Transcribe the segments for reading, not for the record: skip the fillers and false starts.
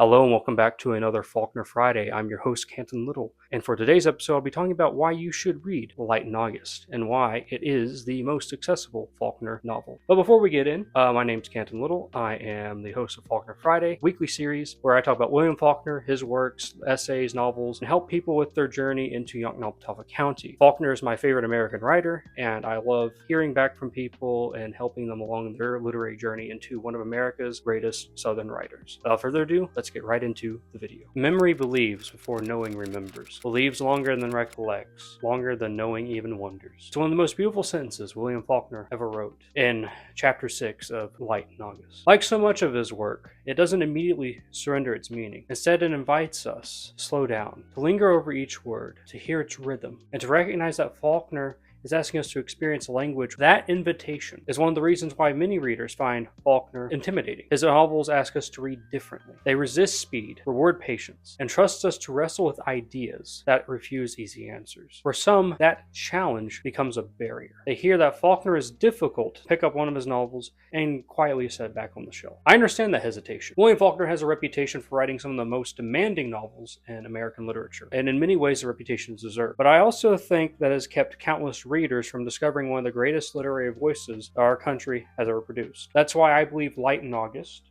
Hello and welcome back to another Faulkner Friday. I'm your host, Canton Little, and for today's episode, I'll be talking about why you should read Light in August and why it is the most accessible Faulkner novel. But before we get in, my name's Canton Little. I am the host of Faulkner Friday, weekly series where I talk about William Faulkner, his works, essays, novels, and help people with their journey into Yoknapatawpha County. Faulkner is my favorite American writer, and I love hearing back from people and helping them along their literary journey into one of America's greatest Southern writers. Without further ado, let's get right into the video. Memory believes before knowing remembers, believes longer than recollects, longer than knowing even wonders. It's one of the most beautiful sentences William Faulkner ever wrote in chapter 6 of Light in August. Like so much of his work, it doesn't immediately surrender its meaning. Instead, it invites us to slow down, to linger over each word, to hear its rhythm, and to recognize that Faulkner is asking us to experience language. That invitation is one of the reasons why many readers find Faulkner intimidating. His novels ask us to read differently. They resist speed, reward patience, and trust us to wrestle with ideas that refuse easy answers. For some, that challenge becomes a barrier. They hear that Faulkner is difficult, pick up one of his novels, and quietly set it back on the shelf. I understand that hesitation. William Faulkner has a reputation for writing some of the most demanding novels in American literature, and in many ways the reputation is deserved. But I also think that has kept countless readers from discovering one of the greatest literary voices our country has ever produced. That's why I believe Light in August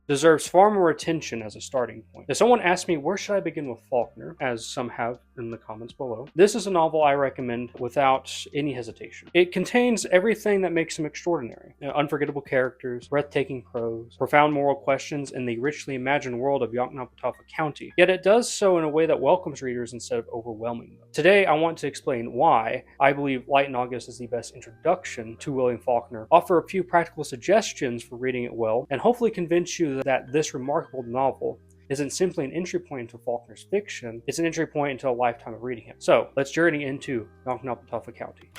deserves far more attention as a starting point. If someone asks me where should I begin with Faulkner, as some have in the comments below, this is a novel I recommend without any hesitation. It contains everything that makes him extraordinary. Unforgettable characters, breathtaking prose, profound moral questions, and the richly imagined world of Yoknapatawpha County. Yet it does so in a way that welcomes readers instead of overwhelming them. Today I want to explain why I believe Light in August is the best introduction to William Faulkner, offer a few practical suggestions for reading it well, and hopefully convince you that this remarkable novel isn't simply an entry point into Faulkner's fiction, it's an entry point into a lifetime of reading him. So, let's journey into Yoknapatawpha County.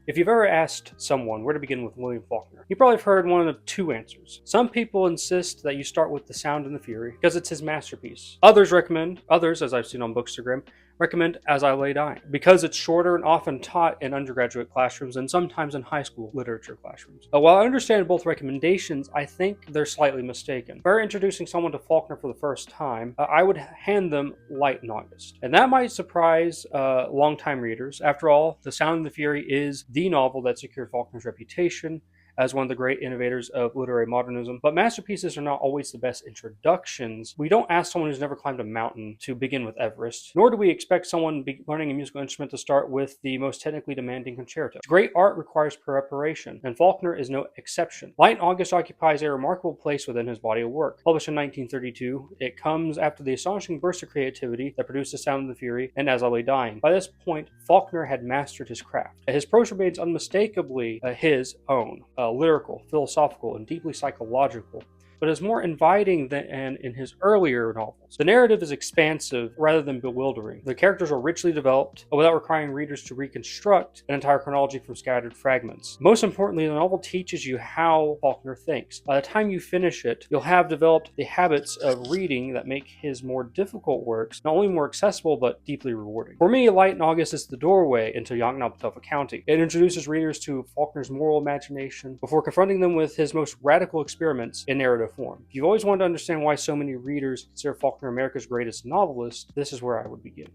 If you've ever asked someone where to begin with William Faulkner, you probably have heard one of two answers. Some people insist that you start with The Sound and the Fury because it's his masterpiece. Others, as I've seen on Bookstagram, recommend As I Lay Dying because it's shorter and often taught in undergraduate classrooms and sometimes in high school literature classrooms. While I understand both recommendations, I think they're slightly mistaken. If I were introducing someone to Faulkner for the first time, I would hand them Light in August. And that might surprise longtime readers. After all, The Sound and the Fury is the novel that secured Faulkner's reputation as one of the great innovators of literary modernism. But masterpieces are not always the best introductions. We don't ask someone who's never climbed a mountain to begin with Everest, nor do we expect someone learning a musical instrument to start with the most technically demanding concerto. Great art requires preparation, and Faulkner is no exception. Light in August occupies a remarkable place within his body of work. Published in 1932, it comes after the astonishing burst of creativity that produced The Sound of the Fury and As I Lay Dying. By this point, Faulkner had mastered his craft. His prose remains unmistakably his own. Lyrical, philosophical, and deeply psychological, but is more inviting than in his earlier novels. The narrative is expansive rather than bewildering. The characters are richly developed without requiring readers to reconstruct an entire chronology from scattered fragments. Most importantly, the novel teaches you how Faulkner thinks. By the time you finish it, you'll have developed the habits of reading that make his more difficult works not only more accessible but deeply rewarding. For me, Light in August is the doorway into Yoknapatawpha County. It introduces readers to Faulkner's moral imagination before confronting them with his most radical experiments in narrative form. If you've always wanted to understand why so many readers consider Faulkner America's greatest novelist, this is where I would begin.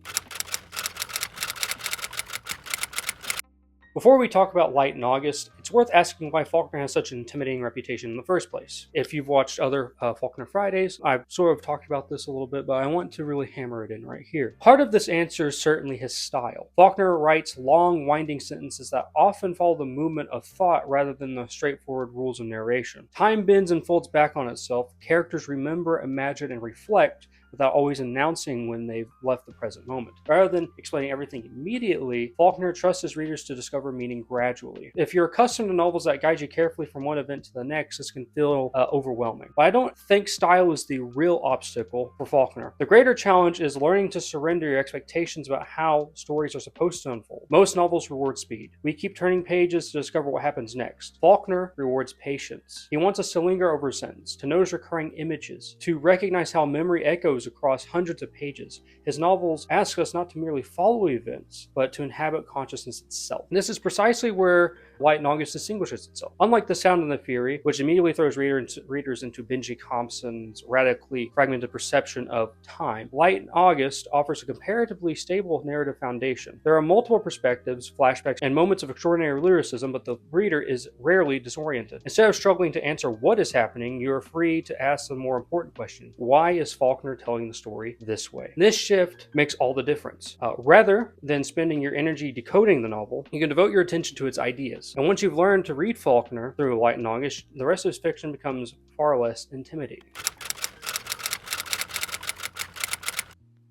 Before we talk about Light in August, it's worth asking why Faulkner has such an intimidating reputation in the first place. If you've watched other Faulkner Fridays, I've sort of talked about this a little bit, but I want to really hammer it in right here. Part of this answer is certainly his style. Faulkner writes long, winding sentences that often follow the movement of thought rather than the straightforward rules of narration. Time bends and folds back on itself. Characters remember, imagine, and reflect without always announcing when they've left the present moment. Rather than explaining everything immediately, Faulkner trusts his readers to discover meaning gradually. If you're accustomed to novels that guide you carefully from one event to the next, this can feel overwhelming. But I don't think style is the real obstacle for Faulkner. The greater challenge is learning to surrender your expectations about how stories are supposed to unfold. Most novels reward speed. We keep turning pages to discover what happens next. Faulkner rewards patience. He wants us to linger over a sentence, to notice recurring images, to recognize how memory echoes across hundreds of pages. His novels ask us not to merely follow events, but to inhabit consciousness itself. And this is precisely where Light in August distinguishes itself. Unlike The Sound and the Fury, which immediately throws readers into Benji Thompson's radically fragmented perception of time, Light in August offers a comparatively stable narrative foundation. There are multiple perspectives, flashbacks, and moments of extraordinary lyricism, but the reader is rarely disoriented. Instead of struggling to answer what is happening, you are free to ask the more important question: why is Faulkner telling the story this way? This shift makes all the difference. Rather than spending your energy decoding the novel, you can devote your attention to its ideas. And once you've learned to read Faulkner through Light in August, the rest of his fiction becomes far less intimidating.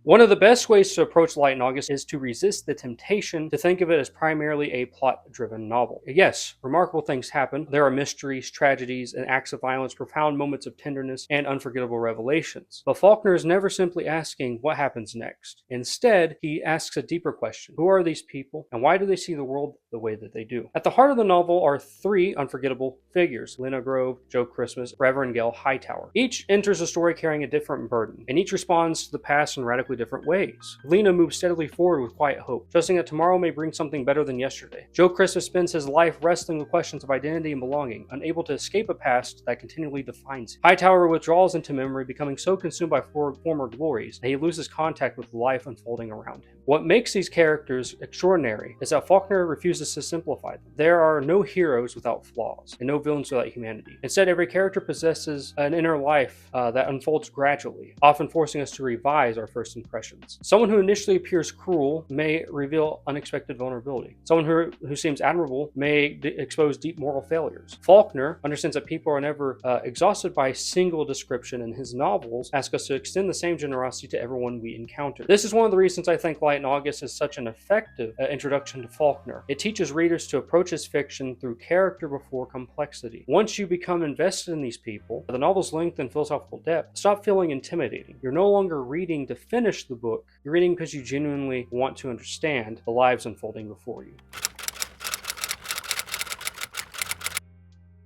One of the best ways to approach Light in August is to resist the temptation to think of it as primarily a plot-driven novel. Yes, remarkable things happen. There are mysteries, tragedies, and acts of violence, profound moments of tenderness, and unforgettable revelations. But Faulkner is never simply asking what happens next. Instead, he asks a deeper question: who are these people, and why do they see the world the way that they do? At the heart of the novel are three unforgettable figures: Lena Grove, Joe Christmas, Reverend Gail Hightower. Each enters the story carrying a different burden, and each responds to the past in radically different ways. Lena moves steadily forward with quiet hope, trusting that tomorrow may bring something better than yesterday. Joe Christmas spends his life wrestling with questions of identity and belonging, unable to escape a past that continually defines him. Hightower withdraws into memory, becoming so consumed by former glories that he loses contact with life unfolding around him. What makes these characters extraordinary is that Faulkner refuses to simplify them. There are no heroes without flaws, and no villains without humanity. Instead, every character possesses an inner life that unfolds gradually, often forcing us to revise our first impressions. Someone who initially appears cruel may reveal unexpected vulnerability. Someone who seems admirable may expose deep moral failures. Faulkner understands that people are never exhausted by a single description, and his novels ask us to extend the same generosity to everyone we encounter. This is one of the reasons I think Light in August is such an effective introduction to Faulkner. It teaches readers to approach his fiction through character before complexity. Once you become invested in these people, the novel's length and philosophical depth stop feeling intimidating. You're no longer reading to finish the book, you're reading because you genuinely want to understand the lives unfolding before you.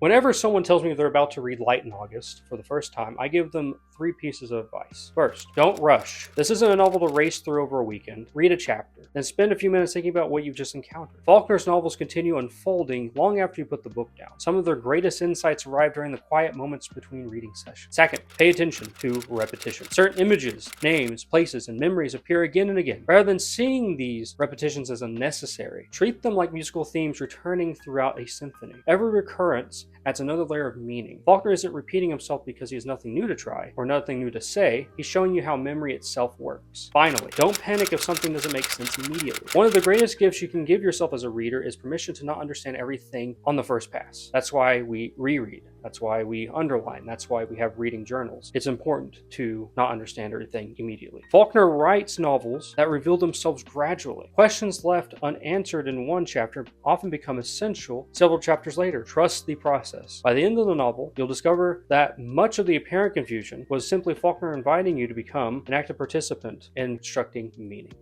Whenever someone tells me they're about to read Light in August for the first time, I give them 3 pieces of advice. First, don't rush. This isn't a novel to race through over a weekend. Read a chapter, then spend a few minutes thinking about what you've just encountered. Faulkner's novels continue unfolding long after you put the book down. Some of their greatest insights arrive during the quiet moments between reading sessions. Second, pay attention to repetition. Certain images, names, places, and memories appear again and again. Rather than seeing these repetitions as unnecessary, treat them like musical themes returning throughout a symphony. Every recurrence adds another layer of meaning. Faulkner isn't repeating himself because he has nothing new to try or nothing new to say. He's showing you how memory itself works. Finally, don't panic if something doesn't make sense immediately. One of the greatest gifts you can give yourself as a reader is permission to not understand everything on the first pass. That's why we reread. That's why we underline. That's why we have reading journals. It's important to not understand everything immediately. Faulkner writes novels that reveal themselves gradually. Questions left unanswered in one chapter often become essential several chapters later. Trust the process. By the end of the novel, you'll discover that much of the apparent confusion was simply Faulkner inviting you to become an active participant in constructing meaning.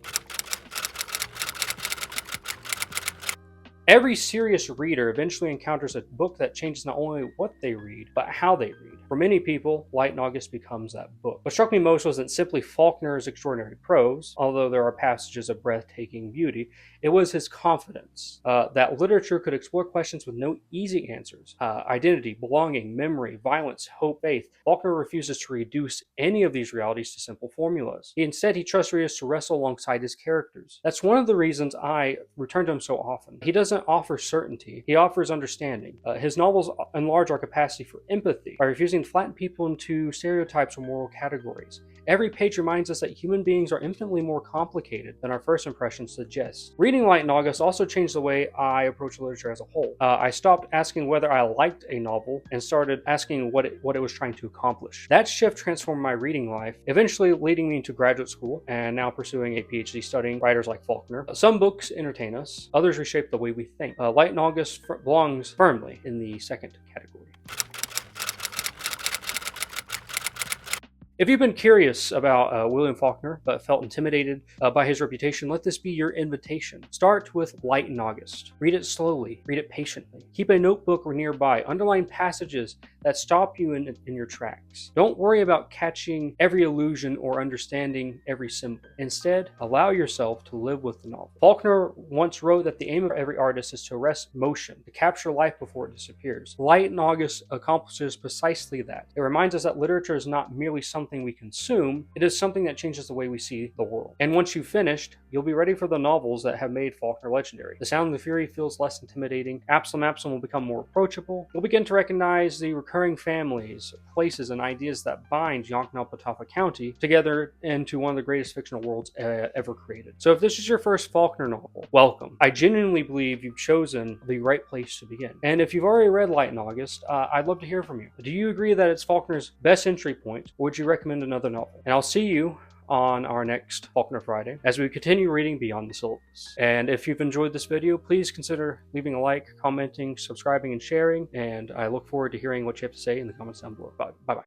Every serious reader eventually encounters a book that changes not only what they read, but how they read. For many people, Light in August becomes that book. What struck me most wasn't simply Faulkner's extraordinary prose, although there are passages of breathtaking beauty. It was his confidence that literature could explore questions with no easy answers. Identity, belonging, memory, violence, hope, faith. Faulkner refuses to reduce any of these realities to simple formulas. Instead, he trusts readers to wrestle alongside his characters. That's one of the reasons I return to him so often. He doesn't offer certainty, he offers understanding. His novels enlarge our capacity for empathy by refusing to flatten people into stereotypes or moral categories. Every page reminds us that human beings are infinitely more complicated than our first impressions suggest. Reading Light in August also changed the way I approach literature as a whole. I stopped asking whether I liked a novel and started asking what it was trying to accomplish. That shift transformed my reading life, eventually leading me into graduate school and now pursuing a PhD studying writers like Faulkner. Some books entertain us, others reshape the way we think. Light in August belongs firmly in the second category. If you've been curious about William Faulkner but felt intimidated by his reputation, let this be your invitation. Start with Light in August. Read it slowly, read it patiently. Keep a notebook nearby. Underline passages that stop you in your tracks. Don't worry about catching every allusion or understanding every symbol. Instead, allow yourself to live with the novel. Faulkner once wrote that the aim of every artist is to arrest motion, to capture life before it disappears. Light in August accomplishes precisely that. It reminds us that literature is not merely something we consume, it is something that changes the way we see the world. And once you've finished, you'll be ready for the novels that have made Faulkner legendary. The Sound of the Fury feels less intimidating. Absalom will become more approachable. You'll begin to recognize the recurring families, places, and ideas that bind Yoknapatawpha County together into one of the greatest fictional worlds ever created. So if this is your first Faulkner novel, welcome. I genuinely believe you've chosen the right place to begin. And if you've already read Light in August, I'd love to hear from you. Do you agree that it's Faulkner's best entry point, or would you recommend another novel? And I'll see you on our next Faulkner Friday as we continue reading beyond the syllabus. And if you've enjoyed this video, please consider leaving a like, commenting, subscribing, and sharing. And I look forward to hearing what you have to say in the comments down below. Bye-bye.